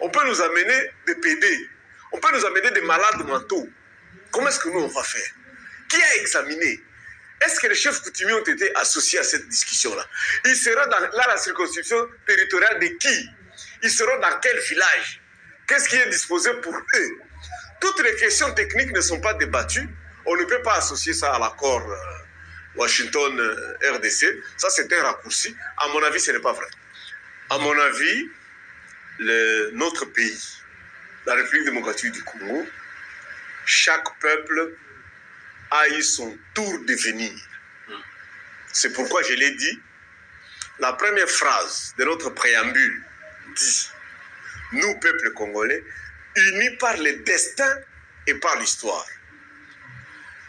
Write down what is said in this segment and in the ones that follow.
On peut nous amener des PD. On peut nous amener des malades mentaux. Comment est-ce que nous, on va faire? Qui a examiné? Est-ce que les chefs coutumiers ont été associés à cette discussion-là? Ils seront dans la circonscription territoriale de qui? Ils seront dans quel village? Qu'est-ce qui est disposé pour eux? Toutes les questions techniques ne sont pas débattues. On ne peut pas associer ça à l'accord Washington-RDC. Ça, c'est un raccourci. À mon avis, ce n'est pas vrai. À mon avis, notre pays, la République démocratique du Congo, chaque peuple a eu son tour de venir. C'est pourquoi je l'ai dit, la première phrase de notre préambule dit « Nous, peuple congolais, unis par le destin et par l'histoire ».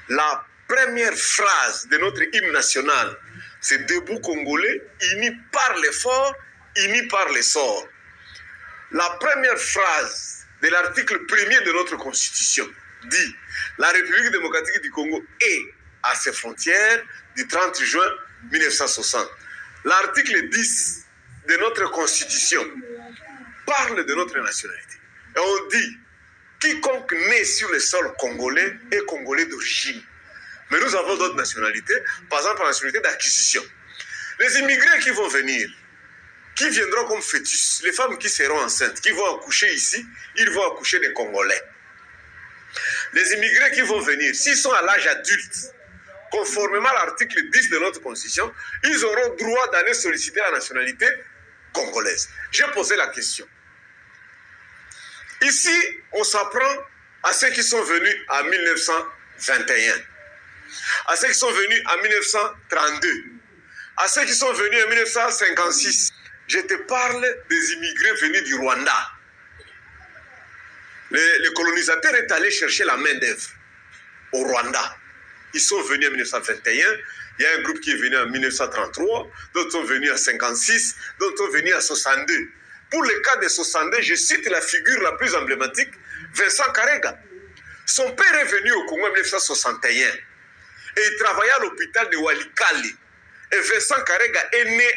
La première phrase de notre hymne national, c'est « Debout Congolais, unis par l'effort, unis par l'essor ». La première phrase de l'article 1er de notre Constitution dit « La République démocratique du Congo est à ses frontières du 30 juin 1960 ». L'article 10 de notre Constitution parle de notre nationalité. Et on dit « Quiconque naît sur le sol congolais est congolais d'origine ». Mais nous avons d'autres nationalités, par exemple la nationalité d'acquisition. Les immigrés qui vont venir, qui viendront comme fœtus, les femmes qui seront enceintes, qui vont accoucher ici, ils vont accoucher des Congolais. Les immigrés qui vont venir, s'ils sont à l'âge adulte, conformément à l'article 10 de notre Constitution, ils auront droit d'aller solliciter la nationalité congolaise. J'ai posé la question. Ici, on s'apprend à ceux qui sont venus en 1921, à ceux qui sont venus en 1932, à ceux qui sont venus en 1956. Je te parle des immigrés venus du Rwanda. Le colonisateur est allé chercher la main-d'œuvre au Rwanda. Ils sont venus en 1921. Il y a un groupe qui est venu en 1933, d'autres sont venus en 1956, d'autres sont venus en 1962. Pour le cas de 1962, je cite la figure la plus emblématique, Vincent Karega. Son père est venu au Congo en 1961 et il travaillait à l'hôpital de Walikale. Et Vincent Karega est né